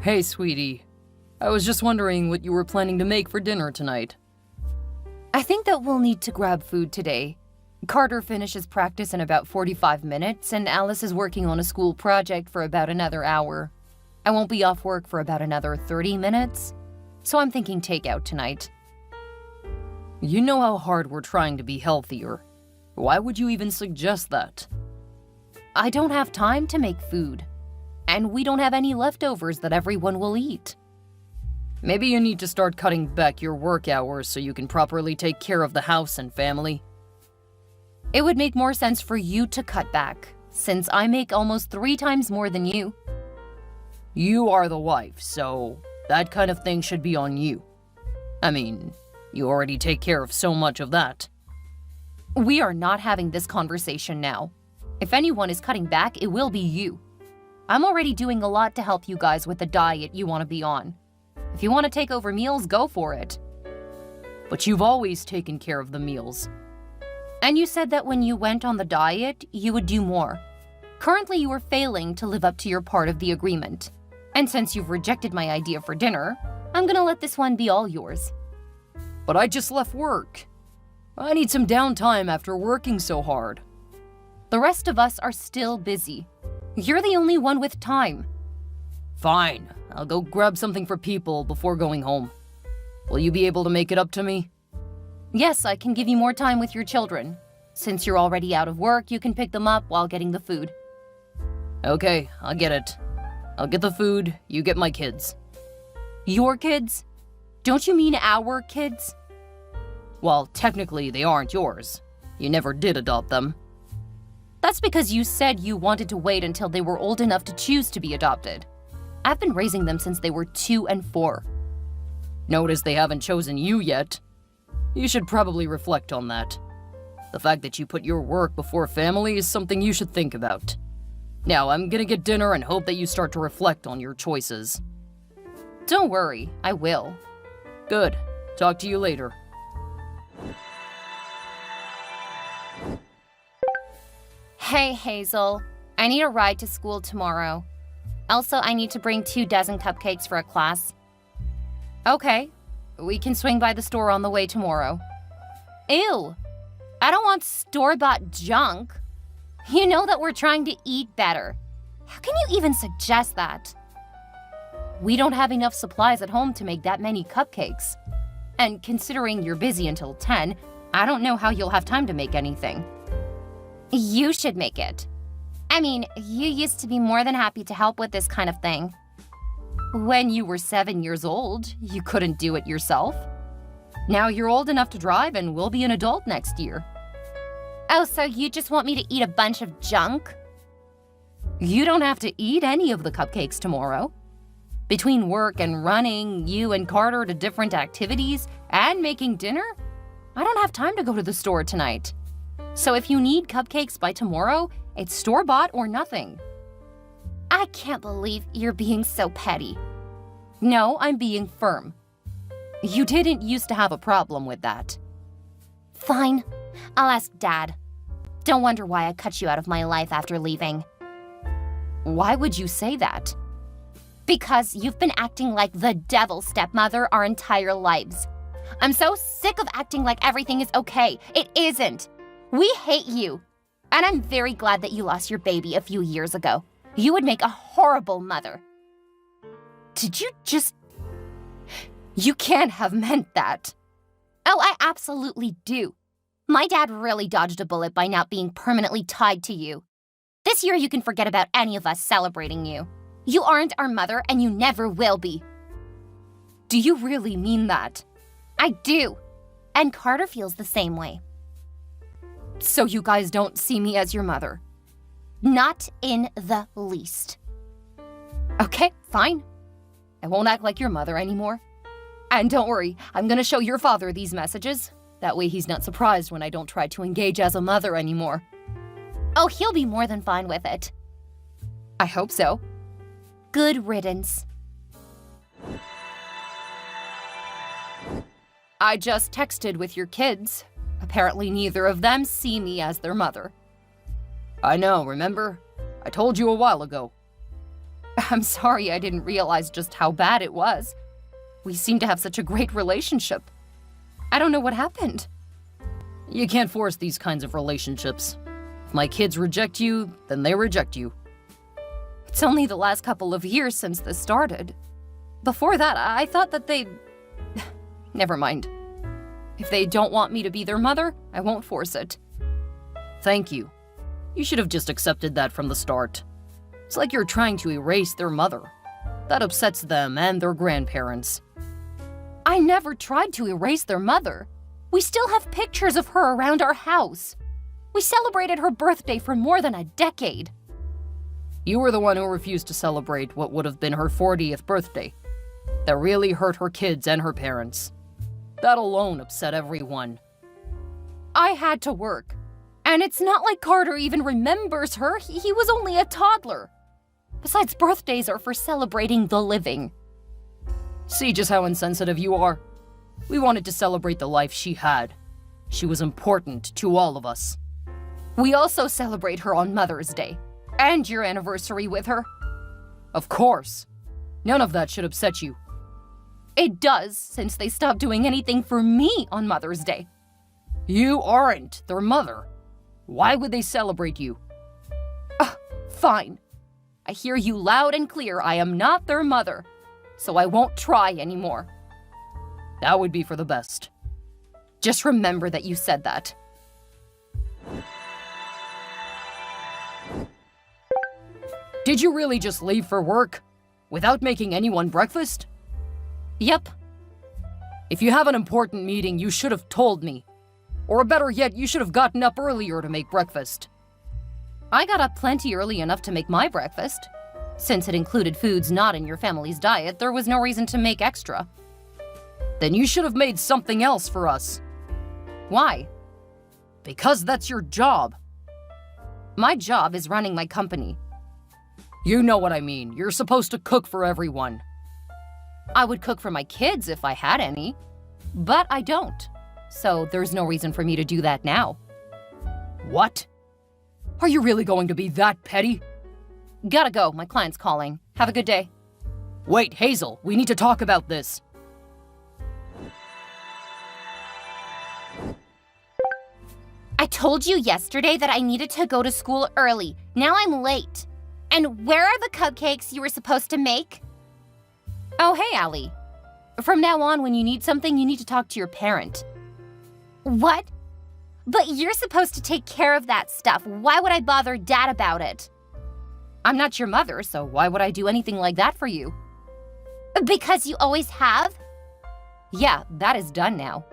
Hey, sweetie. I was just wondering what you were planning to make for dinner tonight. I think that we'll need to grab food today. Carter finishes practice in about 45 minutes, and Alice is working on a school project for about another hour. I won't be off work for about another 30 minutes, so I'm thinking takeout tonight. You know how hard we're trying to be healthier. Why would you even suggest that? I don't have time to make food, and we don't have any leftovers that everyone will eat. Maybe you need to start cutting back your work hours so you can properly take care of the house and family. It would make more sense for you to cut back, since I make almost 3 times more than you. You are the wife, so that kind of thing should be on you. I mean, you already take care of so much of that. We are not having this conversation now. If anyone is cutting back, it will be you. I'm already doing a lot to help you guys with the diet you want to be on. If you want to take over meals, go for it. But you've always taken care of the meals. And you said that when you went on the diet, you would do more. Currently, you are failing to live up to your part of the agreement. And since you've rejected my idea for dinner, I'm gonna let this one be all yours. But I just left work. I need some downtime after working so hard. The rest of us are still busy. You're the only one with time. Fine, I'll go grab something for people before going home. Will you be able to make it up to me? Yes, I can give you more time with your children. Since you're already out of work, you can pick them up while getting the food. Okay, I'll get it. I'll get the food, you get my kids. Your kids? Don't you mean our kids? Well, technically they aren't yours. You never did adopt them. That's because you said you wanted to wait until they were old enough to choose to be adopted. I've been raising them since they were 2 and 4. Notice they haven't chosen you yet. You should probably reflect on that. The fact that you put your work before family is something you should think about. Now, I'm gonna get dinner and hope that you start to reflect on your choices. Don't worry, I will. Good. Talk to you later. Hey, Hazel. I need a ride to school tomorrow. Also, I need to bring 2 dozen cupcakes for a class. Okay. We can swing by the store on the way tomorrow. Ew. I don't want store-bought junk. You know that we're trying to eat better. How can you even suggest that? We don't have enough supplies at home to make that many cupcakes. And considering you're busy until 10, I don't know how you'll have time to make anything. You should make it. I mean, you used to be more than happy to help with this kind of thing. When you were 7 years old, you couldn't do it yourself. Now you're old enough to drive and will be an adult next year. Oh, so you just want me to eat a bunch of junk? You don't have to eat any of the cupcakes tomorrow. Between work and running you and Carter to different activities and making dinner, I don't have time to go to the store tonight. So if you need cupcakes by tomorrow, it's store-bought or nothing. I can't believe you're being so petty. No, I'm being firm. You didn't used to have a problem with that. Fine, I'll ask Dad. Don't wonder why I cut you out of my life after leaving. Why would you say that? Because you've been acting like the devil stepmother our entire lives. I'm so sick of acting like everything is okay. It isn't. We hate you. And I'm very glad that you lost your baby a few years ago. You would make a horrible mother. Did you just... You can't have meant that. Oh, I absolutely do. My dad really dodged a bullet by not being permanently tied to you. This year you can forget about any of us celebrating you. You aren't our mother and you never will be. Do you really mean that? I do. And Carter feels the same way. So you guys don't see me as your mother? Not in the least. Okay, fine. I won't act like your mother anymore. And don't worry, I'm gonna show your father these messages. That way he's not surprised when I don't try to engage as a mother anymore. Oh, he'll be more than fine with it. I hope so. Good riddance. I just texted with your kids. Apparently neither of them see me as their mother. I know, remember? I told you a while ago. I'm sorry I didn't realize just how bad it was. We seem to have such a great relationship. I don't know what happened. You can't force these kinds of relationships. If my kids reject you, then they reject you. It's only the last couple of years since this started. Before that, I thought that they... Never mind. If they don't want me to be their mother, I won't force it. Thank you. You should have just accepted that from the start. It's like you're trying to erase their mother. That upsets them and their grandparents. I never tried to erase their mother. We still have pictures of her around our house. We celebrated her birthday for more than a decade. You were the one who refused to celebrate what would have been her 40th birthday. That really hurt her kids and her parents. That alone upset everyone. I had to work. And it's not like Carter even remembers her. He was only a toddler. Besides, birthdays are for celebrating the living. See just how insensitive you are? We wanted to celebrate the life she had. She was important to all of us. We also celebrate her on Mother's Day. And your anniversary with her. Of course. None of that should upset you. It does, since they stopped doing anything for me on Mother's Day. You aren't their mother. Why would they celebrate you? Fine. I hear you loud and clear. I am not their mother. So I won't try anymore. That would be for the best. Just remember that you said that. Did you really just leave for work? Without making anyone breakfast? Yep. If you have an important meeting, you should have told me. Or better yet, you should have gotten up earlier to make breakfast. I got up plenty early enough to make my breakfast. Since it included foods not in your family's diet, there was no reason to make extra. Then you should have made something else for us. Why? Because that's your job. My job is running my company. You know what I mean. You're supposed to cook for everyone. I would cook for my kids if I had any. But I don't. So there's no reason for me to do that now. What? Are you really going to be that petty? Gotta go. My client's calling. Have a good day. Wait, Hazel. We need to talk about this. I told you yesterday that I needed to go to school early. Now I'm late. And where are the cupcakes you were supposed to make? Oh, hey, Allie. From now on, when you need something, you need to talk to your parent. What? But you're supposed to take care of that stuff. Why would I bother Dad about it? I'm not your mother, so why would I do anything like that for you? Because you always have? Yeah, that is done now.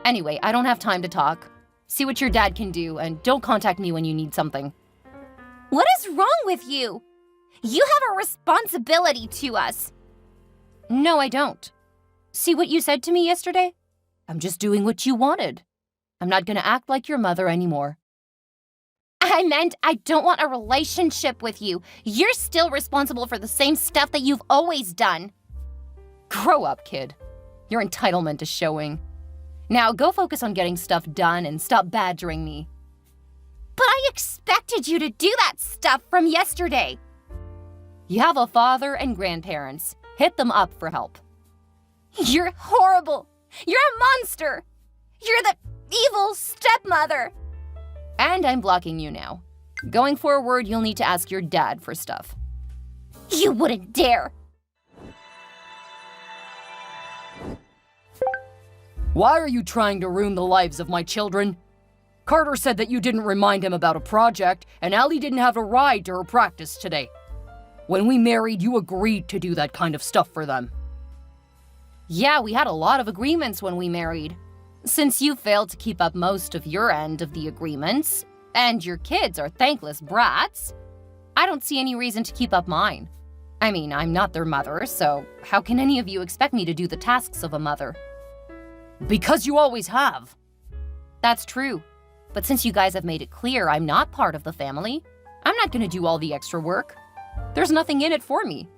Anyway, I don't have time to talk. See what your dad can do, and don't contact me when you need something. What is wrong with you? You have a responsibility to us. No, I don't. See what you said to me yesterday? I'm just doing what you wanted. I'm not gonna act like your mother anymore. I meant I don't want a relationship with you. You're still responsible for the same stuff that you've always done. Grow up, kid. Your entitlement is showing. Now go focus on getting stuff done and stop badgering me. But I expected you to do that stuff from yesterday. You have a father and grandparents. Hit them up for help. You're horrible. You're a monster. You're the evil stepmother. And I'm blocking you now. Going forward, you'll need to ask your dad for stuff. You wouldn't dare. Why are you trying to ruin the lives of my children? Carter said that you didn't remind him about a project, and Allie didn't have a ride to her practice today. When we married, you agreed to do that kind of stuff for them. Yeah, we had a lot of agreements when we married. Since you failed to keep up most of your end of the agreements, and your kids are thankless brats, I don't see any reason to keep up mine. I mean, I'm not their mother, so how can any of you expect me to do the tasks of a mother? Because you always have. That's true. But since you guys have made it clear I'm not part of the family, I'm not going to do all the extra work. There's nothing in it for me.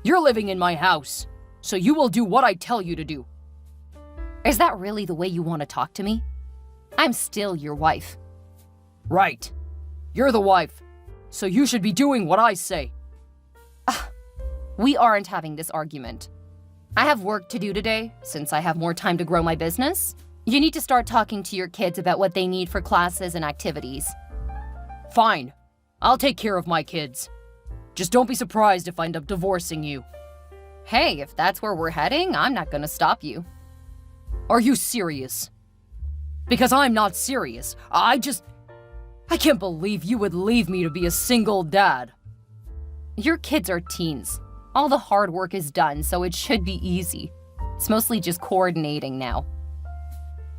You're living in my house, so you will do what I tell you to do. Is that really the way you want to talk to me? I'm still your wife. Right. You're the wife, so you should be doing what I say. We aren't having this argument. I have work to do today, since I have more time to grow my business. You need to start talking to your kids about what they need for classes and activities. Fine. I'll take care of my kids. Just don't be surprised if I end up divorcing you. Hey, if that's where we're heading, I'm not gonna stop you. Are you serious? Because I'm not serious. I can't believe you would leave me to be a single dad. Your kids are teens. All the hard work is done, so it should be easy. It's mostly just coordinating now.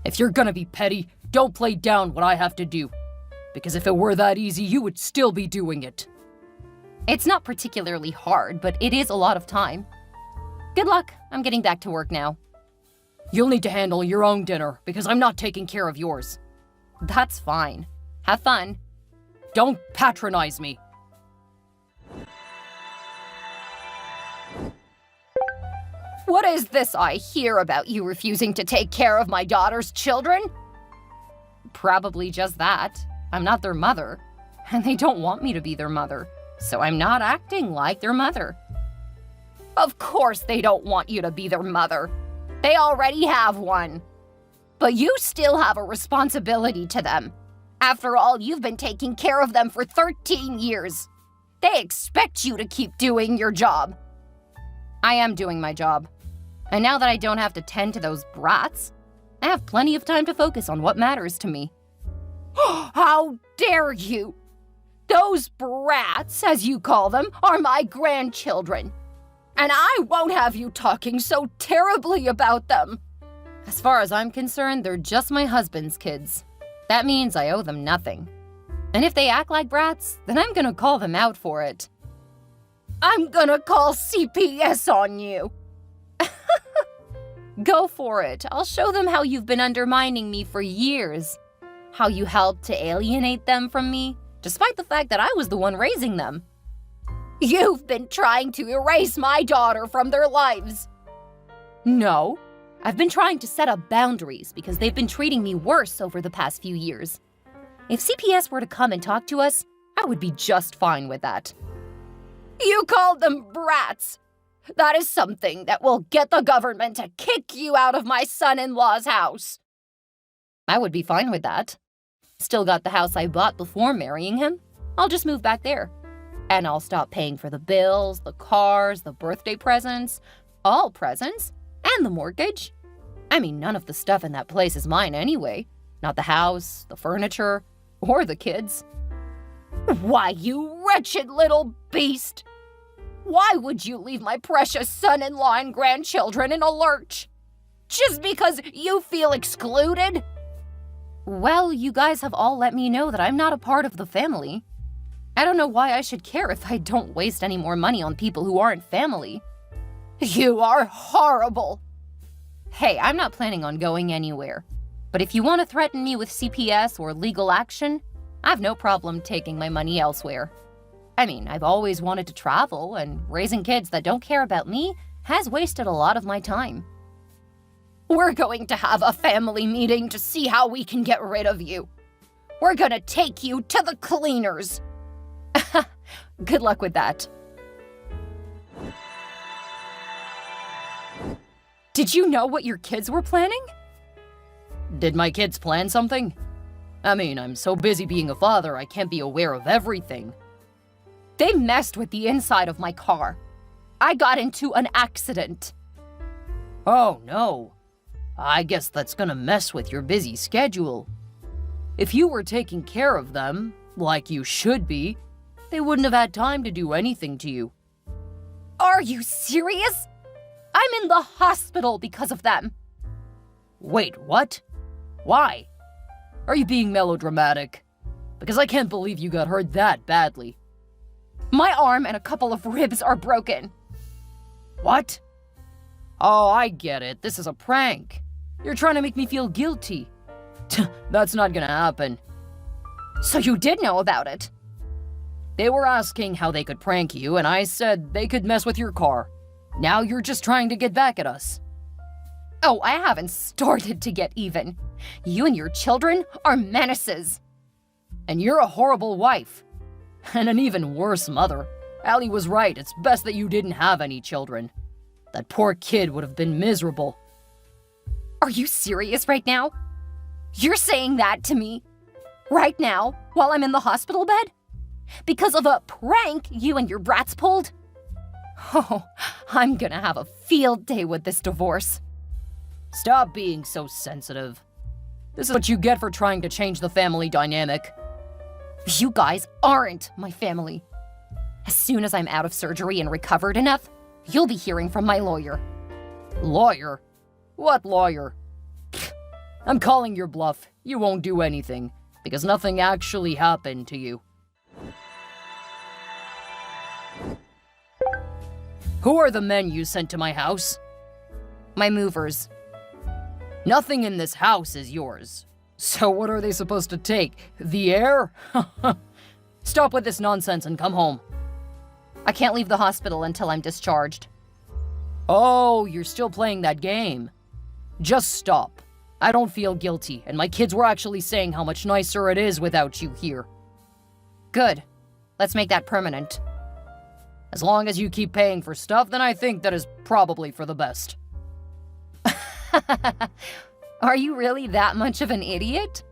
If you're gonna be petty, don't play down what I have to do. Because if it were that easy, you would still be doing it. It's not particularly hard, but it is a lot of time. Good luck. I'm getting back to work now. You'll need to handle your own dinner, because I'm not taking care of yours. That's fine. Have fun. Don't patronize me. What is this I hear about you refusing to take care of my daughter's children? Probably just that. I'm not their mother, and they don't want me to be their mother, so I'm not acting like their mother. Of course they don't want you to be their mother. They already have one. But you still have a responsibility to them. After all, you've been taking care of them for 13 years. They expect you to keep doing your job. I am doing my job. And now that I don't have to tend to those brats, I have plenty of time to focus on what matters to me. How dare you! Those brats, as you call them, are my grandchildren. And I won't have you talking so terribly about them. As far as I'm concerned, they're just my husband's kids. That means I owe them nothing. And if they act like brats, then I'm gonna call them out for it. I'm gonna call CPS on you. Go for it. I'll show them how you've been undermining me for years. How you helped to alienate them from me, despite the fact that I was the one raising them. You've been trying to erase my daughter from their lives. No, I've been trying to set up boundaries because they've been treating me worse over the past few years. If CPS were to come and talk to us, I would be just fine with that. You called them brats. That is something that will get the government to kick you out of my son-in-law's house. I would be fine with that. Still got the house I bought before marrying him. I'll just move back there. And I'll stop paying for the bills, the cars, the birthday presents, all presents, and the mortgage. I mean, none of the stuff in that place is mine anyway. Not the house, the furniture, or the kids. Why, you wretched little beast! Why would you leave my precious son-in-law and grandchildren in a lurch? Just because you feel excluded? Well, you guys have all let me know that I'm not a part of the family. I don't know why I should care if I don't waste any more money on people who aren't family. You are horrible! Hey, I'm not planning on going anywhere. But if you want to threaten me with CPS or legal action, I have no problem taking my money elsewhere. I mean, I've always wanted to travel, and raising kids that don't care about me has wasted a lot of my time. We're going to have a family meeting to see how we can get rid of you. We're gonna take you to the cleaners. Good luck with that. Did you know what your kids were planning? Did my kids plan something? I mean, I'm so busy being a father, I can't be aware of everything. They messed with the inside of my car. I got into an accident. Oh, no. I guess that's gonna mess with your busy schedule. If you were taking care of them, like you should be, they wouldn't have had time to do anything to you. Are you serious? I'm in the hospital because of them. Wait, what? Why? Are you being melodramatic? Because I can't believe you got hurt that badly. My arm and a couple of ribs are broken. What? Oh, I get it. This is a prank. You're trying to make me feel guilty. That's not gonna happen. So you did know about it? They were asking how they could prank you, and I said they could mess with your car. Now you're just trying to get back at us. Oh, I haven't started to get even. You and your children are menaces. And you're a horrible wife. And an even worse mother. Allie was right. It's best that you didn't have any children. That poor kid would have been miserable. Are you serious right now? You're saying that to me? Right now, while I'm in the hospital bed? Because of a prank you and your brats pulled? Oh, I'm gonna have a field day with this divorce. Stop being so sensitive. This is what you get for trying to change the family dynamic. You guys aren't my family. As soon as I'm out of surgery and recovered enough, you'll be hearing from my lawyer. Lawyer? What lawyer? I'm calling your bluff. You won't do anything, because nothing actually happened to you. Who are the men you sent to my house? My movers. Nothing in this house is yours. So what are they supposed to take? The air? Stop with this nonsense and come home. I can't leave the hospital until I'm discharged. Oh, you're still playing that game. Just stop. I don't feel guilty, and my kids were actually saying how much nicer it is without you here. Good. Let's make that permanent. As long as you keep paying for stuff, then I think that is probably for the best. Are you really that much of an idiot?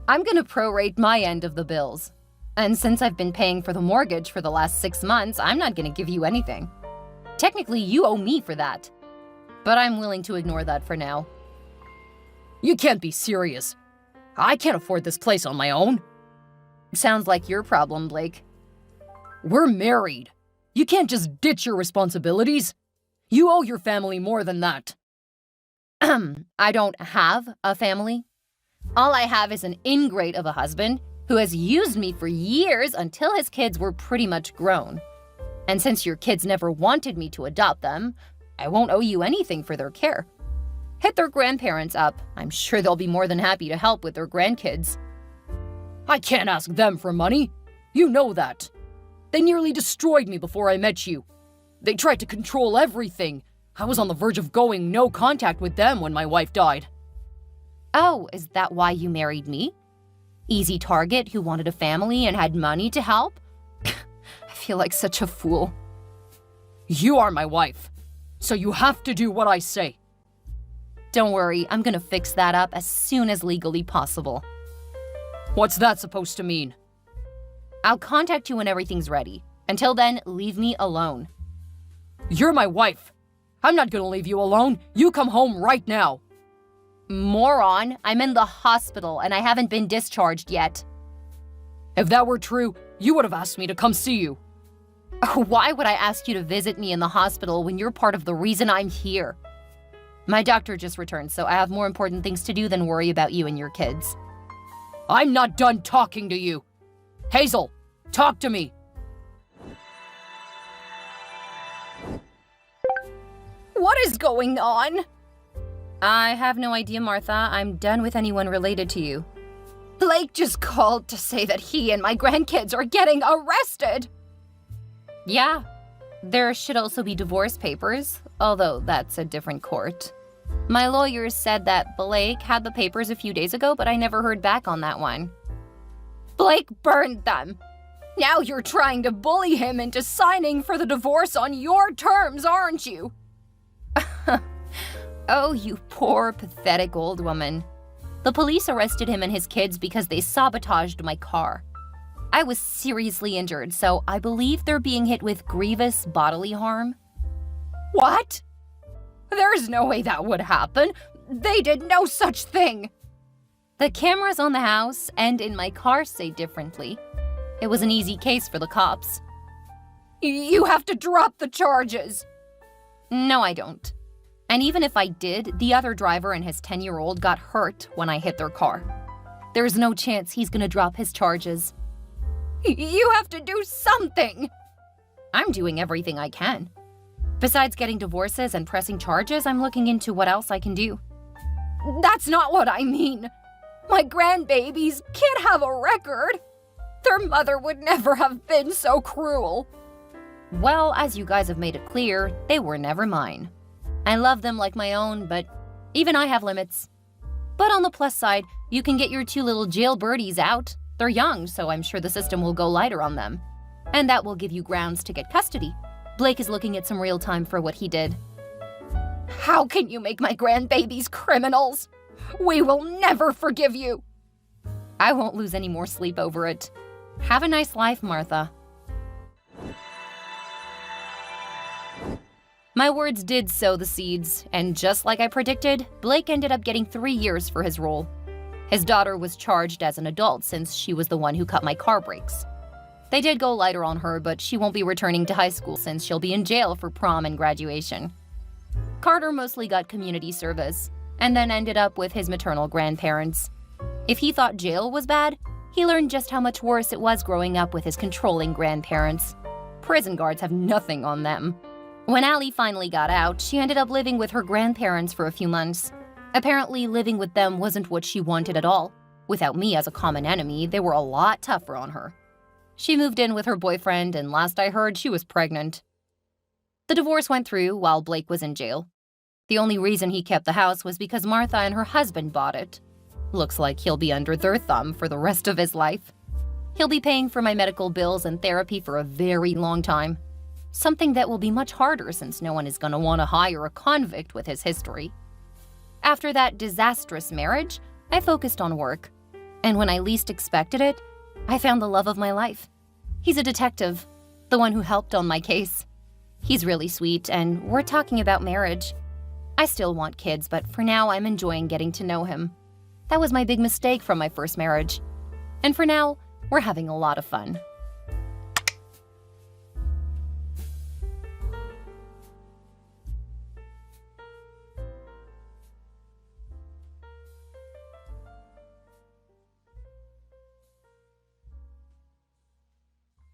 I'm gonna prorate my end of the bills. And since I've been paying for the mortgage for the last 6 months, I'm not gonna give you anything. Technically, you owe me for that. But I'm willing to ignore that for now. You can't be serious. I can't afford this place on my own. Sounds like your problem, Blake. We're married. You can't just ditch your responsibilities. You owe your family more than that. I don't have a family. All I have is an ingrate of a husband who has used me for years until his kids were pretty much grown. And since your kids never wanted me to adopt them, I won't owe you anything for their care. Hit their grandparents up. I'm sure they'll be more than happy to help with their grandkids. I can't ask them for money. You know that. They nearly destroyed me before I met you. They tried to control everything. I was on the verge of going no contact with them when my wife died. Oh, is that why you married me? Easy target who wanted a family and had money to help? I feel like such a fool. You are my wife, so you have to do what I say. Don't worry, I'm gonna fix that up as soon as legally possible. What's that supposed to mean? I'll contact you when everything's ready. Until then, leave me alone. You're my wife. I'm not gonna leave you alone. You come home right now. Moron, I'm in the hospital and I haven't been discharged yet. If that were true, you would have asked me to come see you. Why would I ask you to visit me in the hospital when you're part of the reason I'm here? My doctor just returned, so I have more important things to do than worry about you and your kids. I'm not done talking to you. Hazel, talk to me. What is going on? I have no idea, Martha. I'm done with anyone related to you. Blake just called to say that he and my grandkids are getting arrested. Yeah. There should also be divorce papers, although that's a different court. My lawyers said that Blake had the papers a few days ago, but I never heard back on that one. Blake burned them. Now you're trying to bully him into signing for the divorce on your terms, aren't you? Oh, you poor, pathetic old woman. The police arrested him and his kids because they sabotaged my car. I was seriously injured, so I believe they're being hit with grievous bodily harm. What? There's no way that would happen. They did no such thing. The cameras on the house and in my car say differently. It was an easy case for the cops. You have to drop the charges. No, I don't. And even if I did, the other driver and his 10-year-old got hurt when I hit their car. There's no chance he's gonna drop his charges. You have to do something! I'm doing everything I can. Besides getting divorces and pressing charges, I'm looking into what else I can do. That's not what I mean. My grandbabies can't have a record. Their mother would never have been so cruel. Well, as you guys have made it clear, they were never mine. I love them like my own, but even I have limits. But on the plus side, you can get your 2 little jail birdies out. They're young, so I'm sure the system will go lighter on them. And that will give you grounds to get custody. Blake is looking at some real time for what he did. How can you make my grandbabies criminals? We will never forgive you. I won't lose any more sleep over it. Have a nice life, Martha. My words did sow the seeds, and just like I predicted, Blake ended up getting 3 years for his role. His daughter was charged as an adult since she was the one who cut my car brakes. They did go lighter on her, but she won't be returning to high school since she'll be in jail for prom and graduation. Carter mostly got community service, and then ended up with his maternal grandparents. If he thought jail was bad, he learned just how much worse it was growing up with his controlling grandparents. Prison guards have nothing on them. When Allie finally got out, she ended up living with her grandparents for a few months. Apparently, living with them wasn't what she wanted at all. Without me as a common enemy, they were a lot tougher on her. She moved in with her boyfriend, and last I heard, she was pregnant. The divorce went through while Blake was in jail. The only reason he kept the house was because Martha and her husband bought it. Looks like he'll be under their thumb for the rest of his life. He'll be paying for my medical bills and therapy for a very long time. Something that will be much harder since no one is going to want to hire a convict with his history. After that disastrous marriage, I focused on work. And when I least expected it, I found the love of my life. He's a detective, the one who helped on my case. He's really sweet, and we're talking about marriage. I still want kids, but for now I'm enjoying getting to know him. That was my big mistake from my first marriage. And for now, we're having a lot of fun.